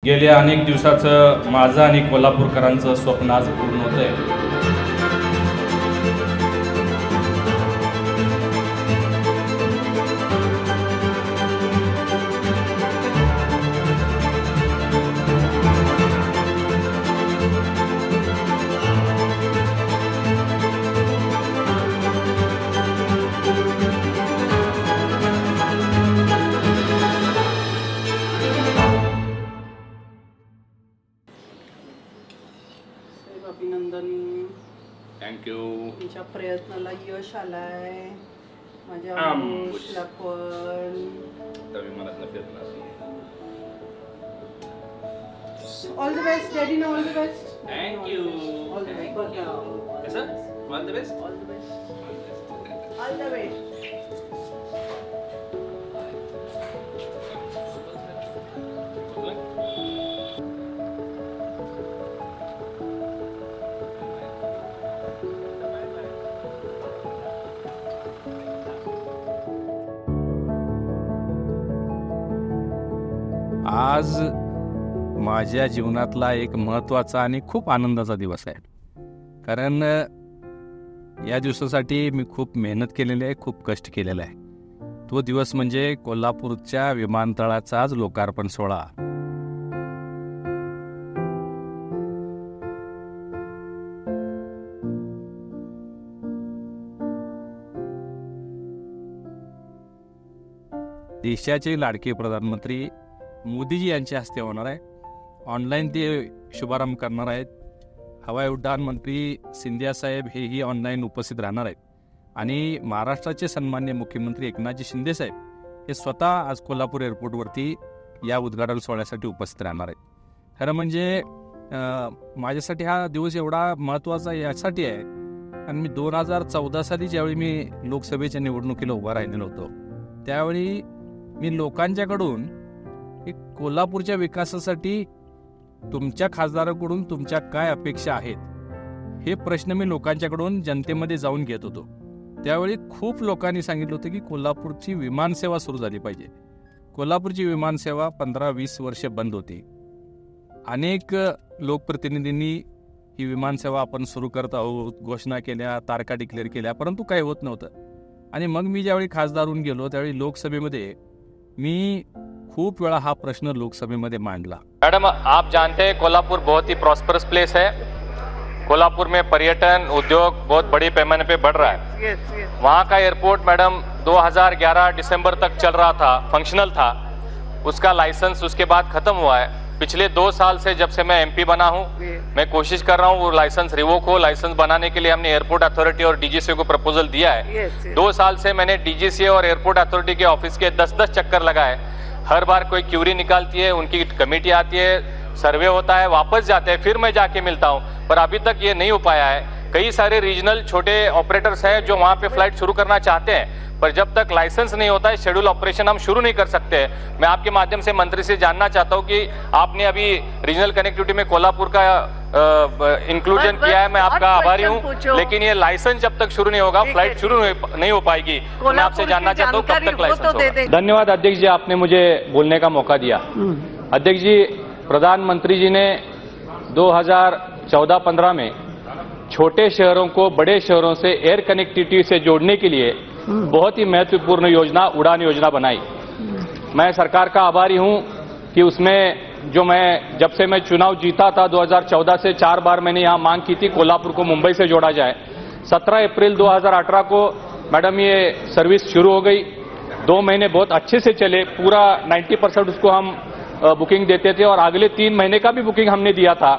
गेल्या अनेक दिवसाचं माझं आणि कोल्हापूरकरांचं स्वप्न आज पूर्ण होत आहे। अभिनंदन। थँक्यू। तुमच्या प्रयत्नाला यश आलाय, माझ्या आयुष्याला पण। All the best daddy, all the best. Thank you. All the best. कसं all the best, all the best, all the best. आज माझ्या जीवनातला एक महत्त्वाचा आणि खूप आनंदाचा दिवस आहे, कारण या दिवसासाठी मी खूप मेहनत केलेली आहे, खूप कष्ट केलेले आहे। तो दिवस म्हणजे कोल्हापूरच्या विमानतळाचा आज लोकार्पण सोहळा। देशाचे लाडके प्रधानमंत्री मोदीजी यांच्या हस्ते होणार आहे। ऑनलाईन ते शुभारंभ करणार आहेत। हवाई उड्डाण मंत्री सिंधिया साहेब हेही ऑनलाईन उपस्थित राहणार आहेत आणि महाराष्ट्राचे सन्माननीय मुख्यमंत्री एकनाथजी शिंदे साहेब हे स्वतः आज कोल्हापूर एअरपोर्टवरती या उद्घाटन सोहळ्यासाठी उपस्थित राहणार आहेत। खरं म्हणजे माझ्यासाठी हा दिवस एवढा महत्त्वाचा यासाठी आहे, कारण मी 2014 साली ज्यावेळी मी लोकसभेच्या निवडणुकीला उभा राहिलेलो होतो, त्यावेळी मी लोकांच्याकडून कोल्हापूरच्या विकासासाठी तुमच्या खासदाराकडून तुमच्या काय अपेक्षा आहेत हे प्रश्न मी लोकांच्याकडून जनतेमध्ये जाऊन घेत होतो। त्यावेळी खूप लोकांनी सांगितलं होतं की कोल्हापूरची विमानसेवा सुरू झाली पाहिजे। कोल्हापूरची विमानसेवा 15-20 वर्ष बंद होती। अनेक लोकप्रतिनिधींनी ही विमानसेवा आपण सुरू करत आहोत घोषणा केल्या, तारखा डिक्लेअर केल्या, परंतु काही होत नव्हतं। आणि मग मी ज्यावेळी खासदार होऊन गेलो त्यावेळी लोकसभेमध्ये मी खूप वेळा हा प्रश्न लोकसभेमध्ये मांडला। मैडम, आप जानते हैं कोल्हापुर बहुत ही प्रॉस्परस प्लेस है। कोल्हापुर में पर्यटन उद्योग बहुत बड़ी पैमाने पे बढ़ रहा है। वहाँ का एयरपोर्ट मैडम 2011 दिसंबर तक चल रहा था, फंक्शनल था। उसका लाइसेंस उसके बाद खत्म हुआ है। पिछले 2 साल से जब से मैं एमपी बना हूँ मैं कोशिश कर रहा हूँ वो लाइसेंस रिवोक हो। लाइसेंस बनाने के लिए हमने एयरपोर्ट अथॉरिटी और डीजीसीए को प्रपोजल दिया है। 2 साल से मैंने डीजीसीए और एयरपोर्ट अथॉरिटी के ऑफिस के 10-10 चक्कर लगाए। हर बार कोई क्यूरी निकालती है, उनकी कमेटी आती है, सर्वे होता है, वापस जाते हैं, फिर मैं जाके मिलता हूँ, पर अभी तक ये नहीं हो पाया है। कई सारे रीजनल छोटे ऑपरेटर्स हैं जो वहाँ पे फ्लाइट शुरू करना चाहते हैं, पर जब तक लाइसेंस नहीं होता है शेड्यूल ऑपरेशन हम शुरू नहीं कर सकते। मैं आपके माध्यम से मंत्री से जानना चाहता हूँ कि आपने अभी रीजनल कनेक्टिविटी में कोल्हापुर का इंक्लूजन किया है, मैं आपका आभारी हूँ, लेकिन ये लाइसेंस जब तक शुरू नहीं होगा फ्लाइट शुरू नहीं हो पाएगी। मैं आपसे जानना चाहता हूँ कब तक लाइसेंस होगा। धन्यवाद अध्यक्ष जी, आपने मुझे बोलने का मौका दिया। अध्यक्ष जी, प्रधानमंत्री जी ने 2014-15 में छोटे शहरों को बड़े शहरों से एयर कनेक्टिविटी से जोड़ने के लिए बहुत ही महत्वपूर्ण योजना उड़ान योजना बनाई। मैं सरकार का आभारी हूं कि उसमें जो मैं जब से मैं चुनाव जीता था 2014 से 4 बार मैंने यहां मांग की थी कोल्हापुर को मुंबई से जोड़ा जाए। 17 अप्रैल 2018 को मैडम ये सर्विस शुरू हो गई। 2 महीने बहुत अच्छे से चले, पूरा 90% उसको हम बुकिंग देते थे और अगले 3 महीने का भी बुकिंग हमने दिया था।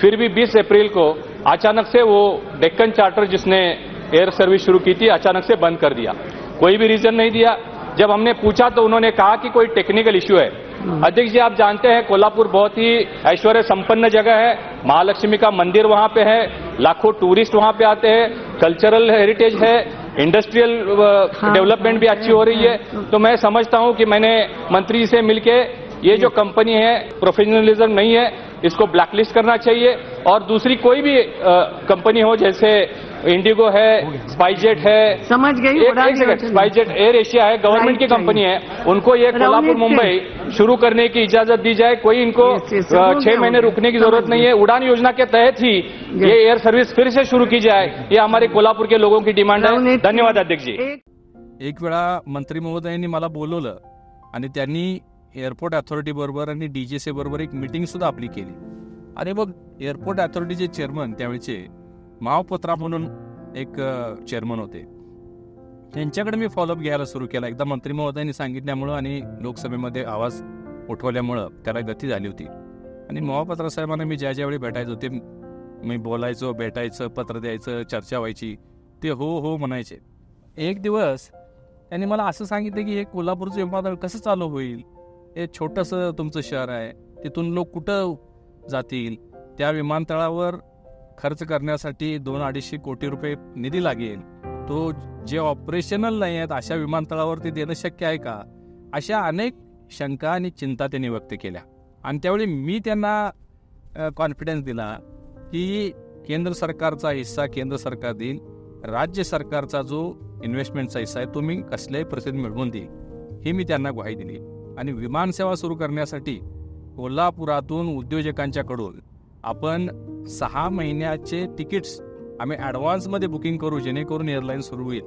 फिर भी 20 अप्रैल को अचानक से वो डेक्कन चार्टर जिसने एयर सर्विस शुरू की थी अचानक से बंद कर दिया। कोई भी रीजन नहीं दिया। जब हमने पूछा तो उन्होंने कहा कि कोई टेक्निकल इश्यू है। अध्यक्ष जी, आप जानते हैं कोल्हापुर बहुत ही ऐश्वर्य संपन्न जगह है। महालक्ष्मी का मंदिर वहां पे है, लाखों टूरिस्ट वहां पे आते हैं, कल्चरल हेरिटेज है, इंडस्ट्रियल डेवलपमेंट भी अच्छी हो रही है। तो मैं समझता हूं कि मैंने मंत्री जी से मिलके ये जो कंपनी है प्रोफेशनलिज्म नहीं है, इसको ब्लैकलिस्ट करना चाहिए और दूसरी कोई भी कंपनी हो जैसे इंडिगो है, स्पाइसजेट है, समझ गई एक सेकंड, स्पाइसजेट एयर एशिया है, गवर्नमेंट की कंपनी है, उनको ये कोल्हापुर मुंबई शुरू करने की इजाजत दी जाए। कोई इनको 6 महीने रुकने की जरूरत नहीं है। उड़ान योजना के तहत ही ये एयर सर्विस फिर से शुरू की जाए, ये हमारे कोल्हापुर के लोगों की डिमांड है। धन्यवाद अध्यक्ष जी। एक वेळा मंत्री महोदयांनी मला बोलवलं आणि त्यांनी एअरपोर्ट अथॉरिटी बरोबर आणि DGCA बरोबर एक मीटिंग सुद्धा आपली केली. आणि मग एअरपोर्ट अथॉरिटीचे चेअरमन त्यावेळेचे मावपत्रा म्हणून एक चेअरमन होते, त्यांच्याकडे मी फॉलोअप घ्यायला सुरू केला. एकदा मंत्री महोदयांनी सांगितल्यामुळं आणि लोकसभेमध्ये आवाज उठवल्यामुळं त्याला गती झाली होती. आणि महापत्रा साहेबांना मी ज्यावेळी भेटायचो ते मी बोलायचो, भेटायचं, पत्र द्यायचं, चर्चा व्हायची, ते हो हो म्हणायचे. एक दिवस त्यांनी मला असं सांगितलं की हे कोल्हापूरचं विमानतळ कसं चालू होईल, हे छोटंसं तुमचं शहर आहे, तिथून लोक कुठं जातील, त्या विमानतळावर खर्च करण्यासाठी 200-250 कोटी रुपये निधी लागेल, तो जे ऑपरेशनल नाही आहेत अशा विमानतळावर ते देणं शक्य आहे का, अशा अनेक शंका आणि चिंता त्यांनी व्यक्त केल्या. आणि त्यावेळी मी त्यांना कॉन्फिडन्स दिला की केंद्र सरकारचा हिस्सा केंद्र सरकार देईल, राज्य सरकारचा जो इन्व्हेस्टमेंटचा हिस्सा आहे तो मी कसल्याही परिस्थितीत मिळवून देईल, ही मी त्यांना ग्वाही दिली. आणि विमानसेवा सुरू करण्यासाठी कोल्हापुरातून उद्योजकांच्याकडून आपण 6 महिन्याचे तिकीट्स आम्ही ॲडव्हान्समध्ये बुकिंग करू, जेणेकरून एअरलाईन सुरू होईल.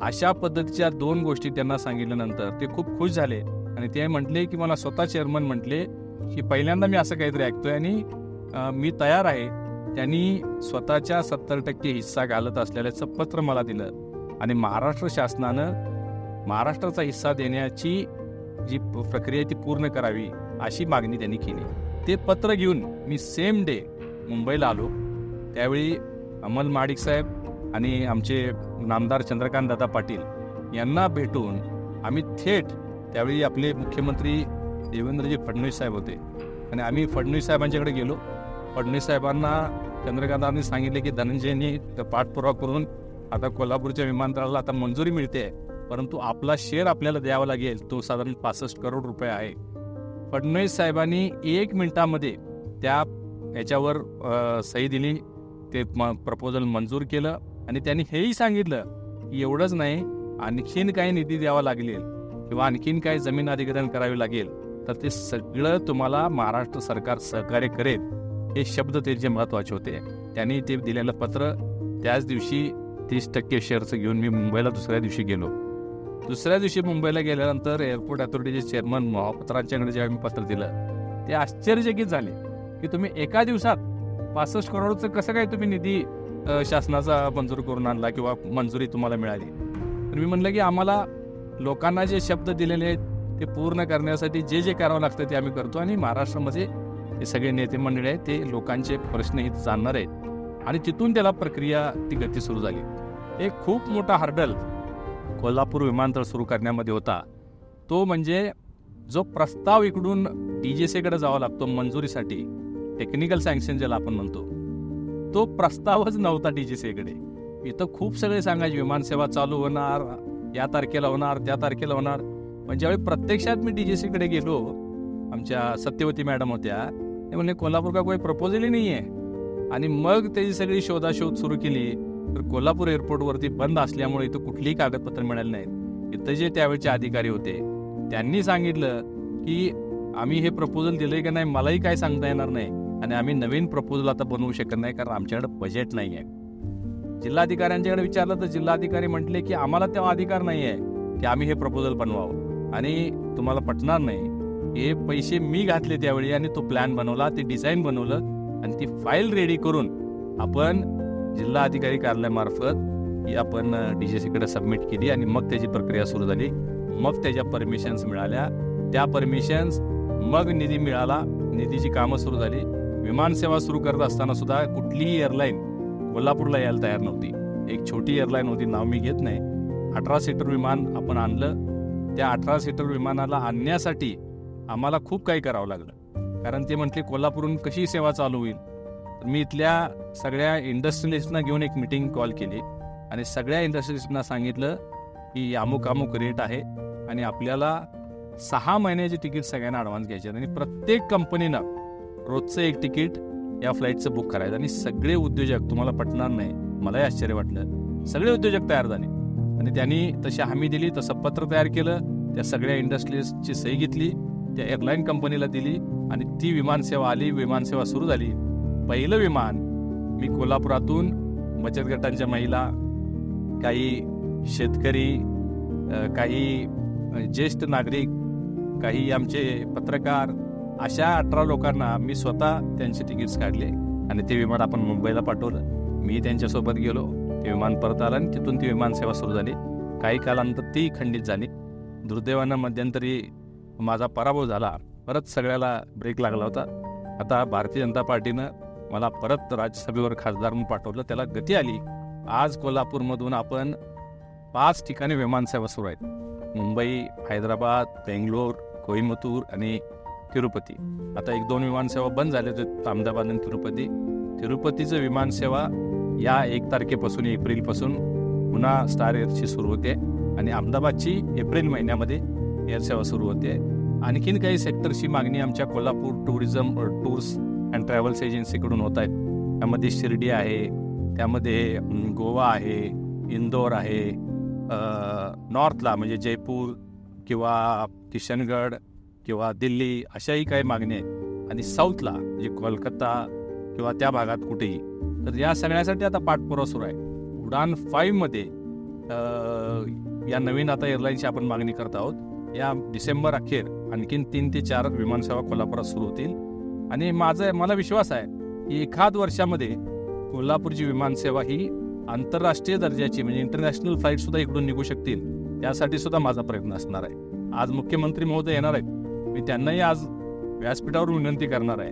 अशा पद्धतीच्या 2 गोष्टी त्यांना सांगितल्यानंतर ते खूप खुश झाले. आणि ते म्हटले की मला स्वतः चेअरमन म्हटले की पहिल्यांदा मी असं काहीतरी ऐकतोय आणि मी तयार आहे. त्यांनी स्वतःच्या 70% हिस्सा घालत असलेल्याचं पत्र मला दिलं आणि महाराष्ट्र शासनानं महाराष्ट्राचा हिस्सा देण्याची जी प्रक्रिया ती पूर्ण करावी अशी मागणी त्यांनी केली. ते पत्र घेऊन मी सेम डे मुंबईला आलो. त्यावेळी अमल महाडिक साहेब आणि आमचे नामदार चंद्रकांत दादा पाटील यांना भेटून आम्ही थेट, त्यावेळी आपले मुख्यमंत्री देवेंद्रजी फडणवीस साहेब होते आणि आम्ही फडणवीस साहेबांच्याकडे गेलो. फडणवीस साहेबांना चंद्रकांतांनी सांगितले की धनंजयनी पाठपुरावा करून आता कोल्हापूरच्या विमानतळाला आता मंजुरी मिळते, परंतु आपला शेअर आपल्याला द्यावा लागेल, तो साधारण 65 करोड रुपये आहे. फडणवीस साहेबांनी 1 मिनिटामध्ये त्या याच्यावर सही दिली, ते प्रपोजल मंजूर केलं. आणि त्यांनी हेही सांगितलं की एवढंच नाही, आणखीन काही निधी द्यावा लागेल किंवा आणखीन काही जमीन अधिग्रहण करावे लागेल तर ते सगळं तुम्हाला महाराष्ट्र सरकार सहकार्य करेल, हे शब्द त्याचे महत्त्वाचे होते. त्यांनी ते दिलेलं पत्र त्याच दिवशी 30% शेअरचं घेऊन मी मुंबईला दुसऱ्या दिवशी गेलो. दुसऱ्या दिवशी मुंबईला गेल्यानंतर एअरपोर्ट अथॉरिटीचे चेअरमन महापत्रांच्याकडे जेव्हा मी पत्र दिलं, ते आश्चर्यचकित झाले की तुम्ही एका दिवसात 65 करोडचं कसं काय तुम्ही निधी शासनाचा मंजूर करून आणला किंवा मंजुरी तुम्हाला मिळाली. तर मी म्हणलं की आम्हाला लोकांना जे शब्द दिलेले आहेत ते पूर्ण करण्यासाठी जे जे करावं लागतं ते आम्ही करतो आणि महाराष्ट्रामध्ये हे सगळे नेते मंडळी आहेत ते लोकांचे प्रश्नही जाणणार आहेत आणि तिथून त्याला प्रक्रिया ती गती सुरू झाली. एक खूप मोठा हर्डल कोल्हापूर विमानतळ सुरू करण्यामध्ये होता, तो म्हणजे जो प्रस्ताव इकडून DGCAकडे जावा लागतो मंजुरीसाठी, टेक्निकल सँक्शन ज्याला आपण म्हणतो, तो प्रस्तावच नव्हता DGCAकडे. इथं खूप सगळे सांगायचे विमानसेवा चालू होणार, या तारखेला होणार, त्या तारखेला होणार. पण ज्यावेळी प्रत्यक्षात मी DGCAकडे गेलो, आमच्या सत्यवती मॅडम होत्या, ते म्हणले कोल्हापूर का कोई प्रपोजलही नाही आहे. आणि मग त्याची सगळी शोधाशोध सुरू केली तर कोल्हापूर एअरपोर्टवरती बंद असल्यामुळे इथं कुठलीही कागदपत्र मिळाली नाहीत. इथं जे त्यावेळेचे अधिकारी होते त्यांनी सांगितलं की आम्ही हे प्रपोजल दिलंय का नाही मलाही काय सांगता येणार नाही आणि आम्ही नवीन प्रपोजल आता बनवू शकत नाही कारण आमच्याकडे बजेट नाही आहे. जिल्हाधिकाऱ्यांच्याकडे विचारलं तर जिल्हाधिकारी म्हटले की आम्हाला तेव्हा अधिकार नाही आहे की आम्ही हे प्रपोजल बनवावं आणि तुम्हाला पटणार नाही. हे पैसे मी घातले त्यावेळी आणि तो प्लॅन बनवला, ते डिझाईन बनवलं आणि ती फाईल रेडी करून आपण जिल्हा अधिकारी कार्यालयामार्फत ही आपण DGCAकडे सबमिट केली आणि मग त्याची प्रक्रिया सुरू झाली. मग त्याच्या परमिशन्स मिळाल्या, त्या परमिशन्स मग निधी मिळाला, निधीची कामं सुरू झाली. विमानसेवा सुरू करत असताना सुद्धा कुठलीही एअरलाईन कोल्हापूरला यायला तयार नव्हती. एक छोटी एअरलाईन होती, नाव मी घेत नाही, 18 सीटर विमान आपण आणलं. त्या 18 सीटर विमानाला आणण्यासाठी आम्हाला खूप काही करावं लागलं कारण ते म्हटले कोल्हापूरहून कशी सेवा चालू होईल. तर मी इथल्या सगळ्या इंडस्ट्रियलिस्टना घेऊन एक मीटिंग कॉल केली आणि सगळ्या इंडस्ट्रियलिस्टना सांगितलं की अमुक अमुक रेट आहे आणि आपल्याला 6 महिन्याचे तिकीट सगळ्यांना ॲडव्हान्स घ्यायचे आणि प्रत्येक कंपनीनं रोजचं एक तिकीट या फ्लाईटचं बुक करायचं. आणि सगळे उद्योजक, तुम्हाला पटणार नाही, मलाही आश्चर्य वाटलं. सगळे उद्योजक तयार झाले आणि त्यांनी तशी हमी दिली, तसं पत्र तयार केलं, त्या सगळ्या इंडस्ट्रीजची सही घेतली, त्या एअरलाईन कंपनीला दिली आणि ती विमानसेवा आली, विमानसेवा सुरू झाली. पहिलं विमान मी कोल्हापुरातून बचत गटांच्या महिला, काही शेतकरी, काही ज्येष्ठ नागरिक, काही आमचे पत्रकार, अशा 18 लोकांना मी स्वतः त्यांचे तिकीट्स काढले आणि ते विमान आपण मुंबईला पाठवलं. मी त्यांच्यासोबत गेलो, ते विमान परत आलं आणि तिथून ती विमानसेवा सुरू झाली. काही कालानंतर ती खंडित झाली. दुर्दैवानं मध्यंतरी माझा पराभव झाला, परत सगळ्याला ब्रेक लागला होता. आता भारतीय जनता पार्टीनं मला परत राज्यसभेवर खासदार म्हणून पाठवलं, त्याला गती आली. आज कोल्हापूरमधून आपण 5 ठिकाणी विमानसेवा सुरू आहेत. मुंबई, हैदराबाद, बेंगलोर, कोईमतूर आणि तिरुपती. आता 1-2 विमानसेवा बंद झाल्या आहेत, अहमदाबाद आणि तिरुपतीचं विमानसेवा या 1 तारखेपासून, एप्रिलपासून पुन्हा स्टार एअरची सुरू होते आणि अहमदाबादची एप्रिल महिन्यामध्ये एअरसेवा सुरू होते. आणखीन काही सेक्टरची मागणी आमच्या कोल्हापूर टूर्स अँड ट्रॅव्हल्स एजन्सीकडून होत आहेत. त्यामध्ये शिर्डी आहे, त्यामध्ये गोवा आहे, इंदोर आहे, नॉर्थला म्हणजे जयपूर किंवा किशनगड किंवा दिल्ली, अशाही काही मागणी आहेत. आणि साऊथला म्हणजे कोलकाता किंवा त्या भागात कुठेही. तर या सगळ्यासाठी आता पाठपुरावा सुरू आहे. उडान 5मध्ये या नवीन आता एअरलाईनची आपण मागणी करत आहोत. या डिसेंबर अखेर आणखीन 3 ते 4 विमानसेवा कोल्हापुरात सुरू होतील आणि मला विश्वास आहे की एखाद वर्षामध्ये कोल्हापूरची विमानसेवा ही आंतरराष्ट्रीय दर्जाची म्हणजे इंटरनॅशनल फ्लाईटसुद्धा इकडून निघू शकतील. त्यासाठी सुद्धा माझा प्रयत्न असणार आहे. आज मुख्यमंत्री महोदय येणार आहेत, मी त्यांनाही आज व्यासपीठावर विनंती करणार आहे.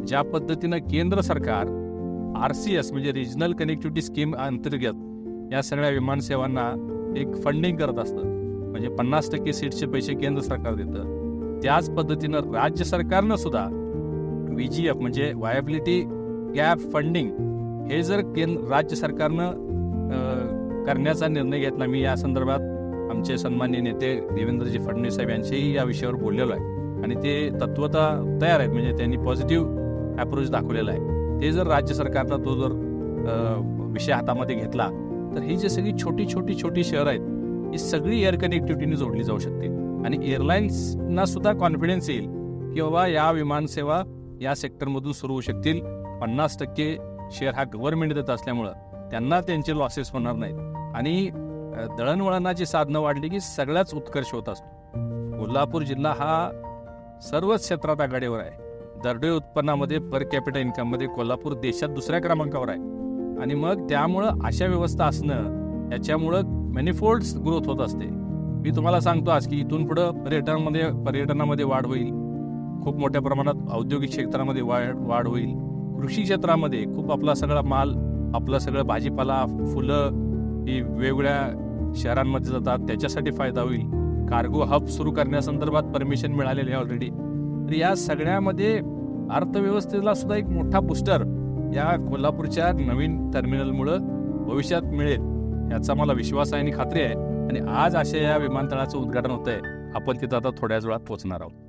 ज्या पद्धतीनं केंद्र सरकार RCS म्हणजे रिजनल कनेक्टिव्हिटी स्कीम अंतर्गत या सगळ्या विमानसेवांना एक फंडिंग करत असतं, म्हणजे 50% सीटचे पैसे केंद्र सरकार देतं, त्याच पद्धतीनं राज्य सरकारनं सुद्धा VGF म्हणजे व्हायबिलिटी गॅप फंडिंग हे जर राज्य सरकारनं करण्याचा निर्णय घेतला. मी या संदर्भात आमचे सन्माननीय नेते देवेंद्रजी फडणवीस साहेब यांच्याही या विषयावर बोललेलो आहे आणि ते तत्वता तयार आहेत, म्हणजे त्यांनी पॉझिटिव्ह अप्रोच दाखवलेला आहे. ते जर राज्य सरकारला तो जर विषय हातामध्ये घेतला तर ही जी सगळी छोटी शहरं आहेत ही सगळी एअर कनेक्टिव्हिटीने जोडली जाऊ शकते आणि एअरलाईन्सना सुद्धा कॉन्फिडन्स येईल की बाबा या विमानसेवा या सेक्टरमधून सुरू होऊ शकतील. 50% शेअर हा गव्हर्नमेंट देत असल्यामुळं त्यांना त्यांचे लॉसेस होणार नाहीत आणि दळणवळणाची साधनं वाढली की सगळ्याच उत्कर्ष होत असतो. कोल्हापूर जिल्हा हा सर्वच क्षेत्रात आघाडीवर आहे. दरडोई उत्पन्नामध्ये, पर कॅपिटल इन्कममध्ये कोल्हापूर देशात 2ऱ्या क्रमांकावर आहे आणि मग त्यामुळं अशा व्यवस्था असणं याच्यामुळं मॅनिफोल्ड्स ग्रोथ होत असते. मी तुम्हाला सांगतो आज की इथून पुढं पर्यटनामध्ये वाढ होईल, खूप मोठ्या प्रमाणात औद्योगिक क्षेत्रामध्ये वाढ होईल, कृषी क्षेत्रामध्ये खूप आपला सगळा माल, आपलं सगळं भाजीपाला, फुलं ही वेगवेगळ्या शहरांमध्ये जातात, त्याच्यासाठी फायदा होईल. कार्गो हब सुरू करण्यासंदर्भात परमिशन मिळालेले आहे ऑलरेडी. तर या सगळ्यामध्ये अर्थव्यवस्थेला सुद्धा एक मोठा बूस्टर या कोल्हापूरच्या नवीन टर्मिनलमुळं भविष्यात मिळेल याचा मला विश्वास आहे आणि खात्री आहे. आणि आज अशा या विमानतळाचं उद्घाटन होत आहे. आपण तिथं आता थोड्याच वेळात पोहोचणार आहोत.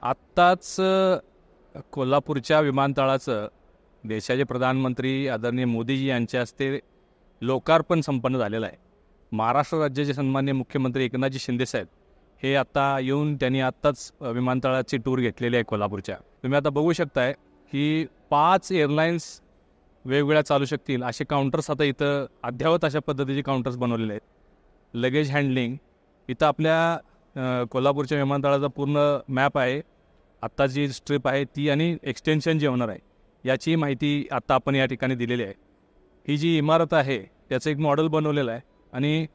आत्ताच कोल्हापूरच्या विमानतळाचं देशाचे प्रधानमंत्री आदरणीय मोदीजी यांच्या हस्ते लोकार्पण संपन्न झालेलं आहे. महाराष्ट्र राज्याचे सन्माननीय मुख्यमंत्री एकनाथजी शिंदेसाहेब हे आता येऊन त्यांनी आत्ताच विमानतळाची टूर घेतलेली आहे कोल्हापूरच्या. तुम्ही आता बघू शकताय की 5 एअरलाईन्स वेगवेगळ्या चालू शकतील असे काउंटर्स आता इथं अद्ययावत अशा पद्धतीचे काउंटर्स बनवलेले आहेत. लगेज हँडलिंग इथं आपल्या कोल्हापूरच्या विमानतळाचा पूर्ण मॅप आहे. आत्ता जी स्ट्रिप आहे ती आणि एक्सटेन्शन जे होणार आहे याची माहिती आत्ता आपण या ठिकाणी दिलेली आहे. ही जी इमारत आहे त्याचं एक मॉडेल बनवलेलं आहे आणि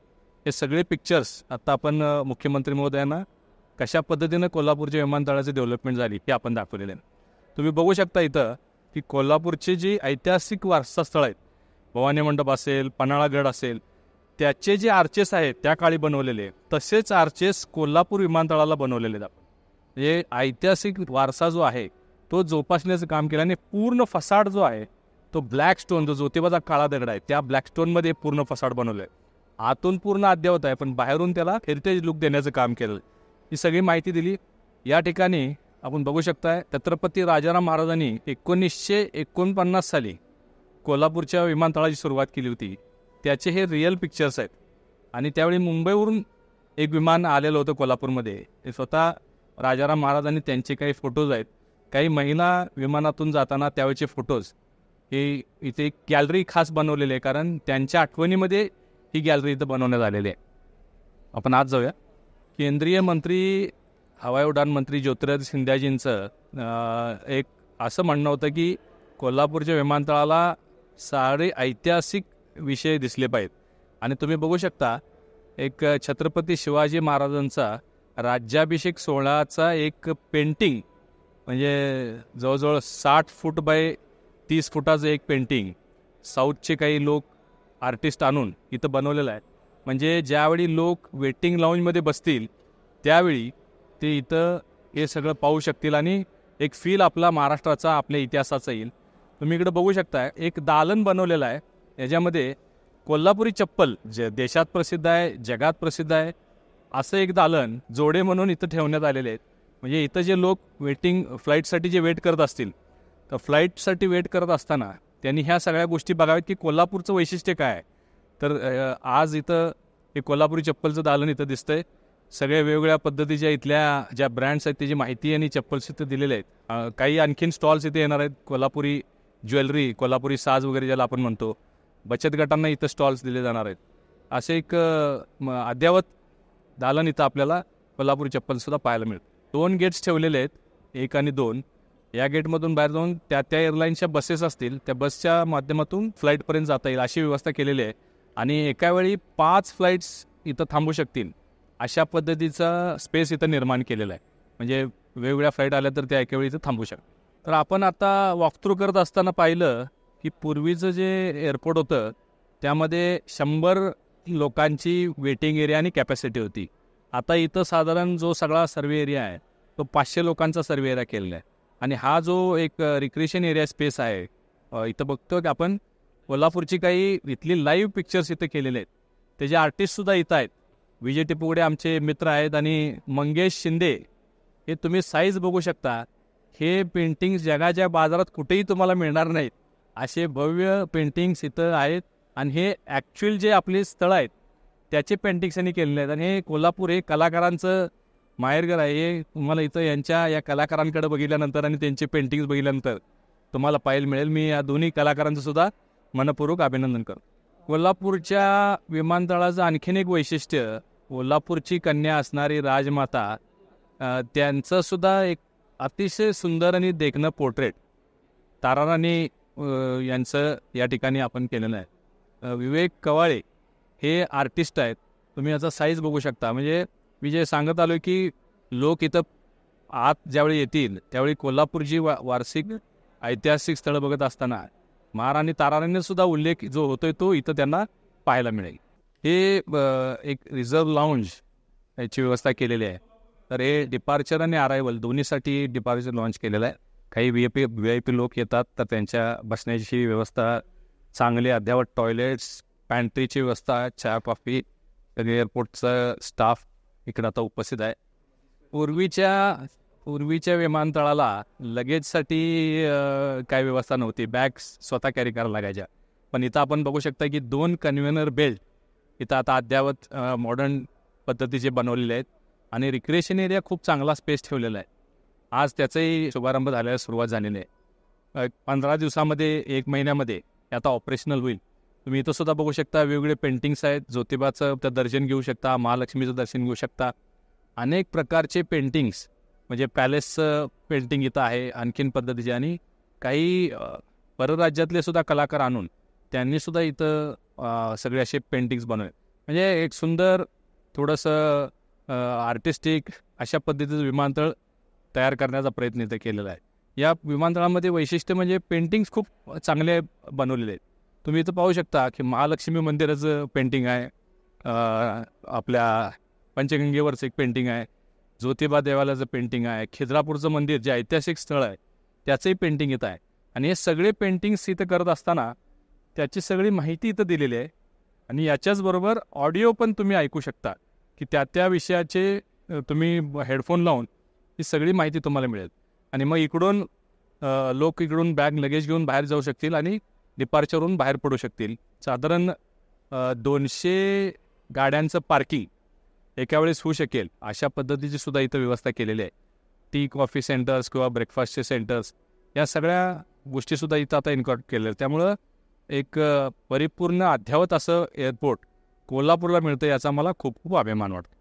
हे सगळे पिक्चर्स आत्ता आपण मुख्यमंत्री महोदयांना कशा पद्धतीनं कोल्हापूरच्या विमानतळाची डेव्हलपमेंट झाली हे आपण दाखवलेलं आहे. तुम्ही बघू शकता इथं की कोल्हापूरची जी ऐतिहासिक वारसा स्थळ आहेत, भवानी मंडप असेल, पन्हाळागड असेल, त्याचे जे आर्चेस आहेत त्या काळी बनवलेले तसेच आर्चेस कोल्हापूर विमानतळाला बनवलेले आहेत. म्हणजे ऐतिहासिक वारसा जो आहे तो जोपासण्याचं काम केलं आणि पूर्ण फसाड जो आहे तो ब्लॅक स्टोन, जो ज्योतिबाचा काळा दगड आहे त्या ब्लॅक स्टोनमध्ये पूर्ण फसाड बनवलं आहे. आतून पूर्ण अद्ययावत आहे पण बाहेरून त्याला हेरिटेज लुक देण्याचं काम केलं. ही सगळी माहिती दिली. या ठिकाणी आपण बघू शकताय छत्रपती राजाराम महाराजांनी 1949 साली कोल्हापूरच्या विमानतळाची सुरुवात केली होती. त्याचे हे रिअल पिक्चर्स आहेत आणि त्यावेळी मुंबईवरून एक विमान आलेलं होतं कोल्हापूरमध्ये. ते स्वतः राजाराम महाराजांनी त्यांचे काही फोटोज आहेत. काही महिला विमानातून जाताना त्यावेळेचे फोटोज हे इथे एक गॅलरी खास बनवलेली आहे कारण त्यांच्या आठवणीमध्ये ही गॅलरी इथं बनवण्यात आलेली आहे. आपण आज जाऊया. केंद्रीय मंत्री हवाई उड्डाण मंत्री ज्योतिरादित्य सिंधियाजींचं एक असं म्हणणं होतं की कोल्हापूरच्या विमानतळाला सारे ऐतिहासिक विषय दिसले पाहिजेत आणि तुम्ही बघू शकता एक छत्रपती शिवाजी महाराजांचा राज्याभिषेक सोहळ्याचा एक पेंटिंग म्हणजे जवळजवळ 60 फूट बाय 30 फुटाचं एक पेंटिंग साऊथचे काही लोक आर्टिस्ट आणून इथं बनवलेलं आहे. म्हणजे ज्यावेळी लोक वेटिंग लाऊंजमध्ये बसतील त्यावेळी ते इथं हे सगळं पाहू शकतील आणि एक फील आपला महाराष्ट्राचा आपल्या इतिहासाचा येईल. तुम्ही इकडे बघू शकता एक दालन बनवलेलं आहे. याच्यामध्ये कोल्हापुरी चप्पल जे देशात प्रसिद्ध आहे, जगात प्रसिद्ध आहे असं एक दालन जोडे म्हणून इथं ठेवण्यात आलेले आहेत. म्हणजे इथं जे लोक फ्लाईटसाठी जे वेट करत असतील तर फ्लाईटसाठी वेट करत असताना त्यांनी ह्या सगळ्या गोष्टी बघाव्यात की कोल्हापूरचं वैशिष्ट्य काय आहे. तर आज इथं हे कोल्हापुरी चप्पलचं दालन इथं दिसतंय. सगळ्या वेगवेगळ्या पद्धतीच्या इथल्या ज्या ब्रँड्स आहेत त्याची माहिती आणि चप्पल्स इथं दिलेले आहेत. काही आणखीन स्टॉल्स इथे येणार आहेत. कोल्हापुरी ज्वेलरी, कोल्हापुरी साज वगैरे ज्याला आपण म्हणतो, बचत गटांना इथं स्टॉल्स दिले जाणार आहेत. असे एक अद्ययावत दालन इथं आपल्याला कोल्हापुरी चप्पलसुद्धा पाहायला मिळतं. 2 गेट्स ठेवलेले आहेत, 1 आणि 2. या गेटमधून बाहेर जाऊन त्या एअरलाईन्सच्या बसेस असतील त्या बसच्या माध्यमातून फ्लाईटपर्यंत जाता येईल अशी व्यवस्था केलेली आहे. आणि एका वेळी 5 फ्लाईट्स इथं थांबू शकतील अशा पद्धतीचा स्पेस इथं निर्माण केलेला आहे. म्हणजे वेगवेगळ्या फ्लाईट आल्या तर त्या एका वेळी इथं थांबू शकतात. तर आपण आता वॉकथ्रू करत असताना पाहिलं की पूर्वीचं जे एअरपोर्ट होतं त्यामध्ये 100 लोकांची वेटिंग एरिया आणि कॅपॅसिटी होती. आता इथं साधारण जो सगळा सर्वे एरिया आहे तो 500 लोकांचा सर्वे एरिया केलेला आहे. आणि हा जो एक रिक्रिएशन एरिया स्पेस आहे इथं बघतो की आपण कोल्हापूरची काही इथली लाईव्ह पिक्चर्स इथं केलेले आहेत. त्याचे आर्टिस्टसुद्धा इथं आहेत. विजय टिपुगडे आमचे मित्र आहेत आणि मंगेश शिंदे हे तुम्ही साईज बघू शकता. हे पेंटिंग्स जगाच्या बाजारात कुठेही तुम्हाला मिळणार नाहीत असे भव्य पेंटिंग्स इथं आहेत. आणि हे ॲक्च्युअल जे आपले स्थळ आहेत त्याचे पेंटिंग्स यांनी केलेले आहेत. आणि हे कोल्हापूर हे कलाकारांचं माहेरघर आहे. हे तुम्हाला इथं या कलाकारांकडे बघितल्यानंतर आणि त्यांचे पेंटिंग्स बघितल्यानंतर तुम्हाला पाहायला मिळेल. मी या दोन्ही कलाकारांचं सुद्धा मनपूर्वक अभिनंदन करतो. कोल्हापूरच्या विमानतळाचं आणखीन एक वैशिष्ट्य, कोल्हापूरची कन्या असणारी राजमाता त्यांचं सुद्धा एक अतिशय सुंदर आणि देखणं पोर्ट्रेट ताराराणी यांचं या ठिकाणी आपण केलेलं आहे. विवेक कवाळे हे आर्टिस्ट आहेत. तुम्ही याचा साईज बघू शकता. म्हणजे मी जे सांगत आलो की लोक इथं आत ज्यावेळी येतील त्यावेळी कोल्हापूरची वार्षिक ऐतिहासिक स्थळं बघत असताना महाराणी ताराराणीने सुद्धा उल्लेख जो होतोय तो इथं त्यांना पाहायला मिळेल. हे एक रिझर्व्ह लाऊंज याची व्यवस्था केलेली आहे. तर हे डिपार्चर आणि अरायवल दोन्हीसाठी डिपार्चर लॉन्च केलेलं आहे. काही VIP लोक येतात तर त्यांच्या बसण्याची व्यवस्था चांगली, अद्ययावत टॉयलेट्स, पॅन्ट्रीची व्यवस्था, चहा कॉफी, सगळे एअरपोर्टचं स्टाफ इकडं आता उपस्थित आहे. पूर्वीच्या विमानतळाला लगेजसाठी काय व्यवस्था नव्हती. बॅग्स स्वतः कॅरी करायला लागायच्या. पण इथं आपण बघू शकता की 2 कन्व्हेनर बेल्ट इथं आता अद्ययावत मॉडर्न पद्धतीचे बनवलेले आहेत आणि रिक्रिएशन एरिया खूप चांगला स्पेस ठेवलेला आहे. आज त्याचाही शुभारंभ झाल्याला सुरुवात झालेली आहे. 15 दिवसामध्ये 1 महिन्यामध्ये हे आता ऑपरेशनल होईल. तुम्ही इथं सुद्धा बघू शकता वेगवेगळे पेंटिंग्स आहेत. ज्योतिबाचं तर दर्शन घेऊ शकता, महालक्ष्मीचं दर्शन घेऊ शकता. अनेक प्रकारचे पेंटिंग्स म्हणजे पॅलेसचं पेंटिंग इथं आहे आणखीन पद्धतीचे आणि काही परराज्यातले सुद्धा कलाकार आणून त्यांनीसुद्धा इथं सगळे असे पेंटिंग्स बनवले. म्हणजे एक सुंदर थोडंसं आर्टिस्टिक अशा पद्धतीचं विमानतळ तयार करण्याचा प्रयत्न इथं केलेला आहे. या विमानतळामध्ये वैशिष्ट्य म्हणजे पेंटिंग्स खूप चांगले बनवलेले आहेत. तुम्ही इथं पाहू शकता की महालक्ष्मी मंदिराचं पेंटिंग आहे, आपल्या पंचगंगेवरचं एक पेंटिंग आहे, ज्योतिबा देवालयाचं पेंटिंग आहे, खिद्रापूरचं मंदिर जे ऐतिहासिक स्थळ आहे त्याचंही पेंटिंग इथं आहे. आणि हे सगळे पेंटिंग्स इथं करत असताना त्याची सगळी माहिती इथं दिलेली आहे आणि याच्याचबरोबर ऑडिओ पण तुम्ही ऐकू शकता की त्या विषयाचे तुम्ही हेडफोन लावून ही सगळी माहिती तुम्हाला मिळेल. आणि मग इकडून लोक इकडून बॅग लगेज घेऊन बाहेर जाऊ शकतील आणि डिपार्चरहून बाहेर पडू शकतील. साधारण 200 गाड्यांचं पार्किंग एका वेळेस होऊ शकेल अशा पद्धतीची सुद्धा इथं व्यवस्था केलेली आहे. टी कॉफी सेंटर्स किंवा ब्रेकफास्टचे सेंटर्स या सगळ्या गोष्टीसुद्धा इथं आता इन्कॉर्ड केलेल्या. त्यामुळं एक परिपूर्ण अद्ययावत असं एअरपोर्ट कोल्हापूरला मिळतं याचा मला खूप खूप अभिमान वाटतो.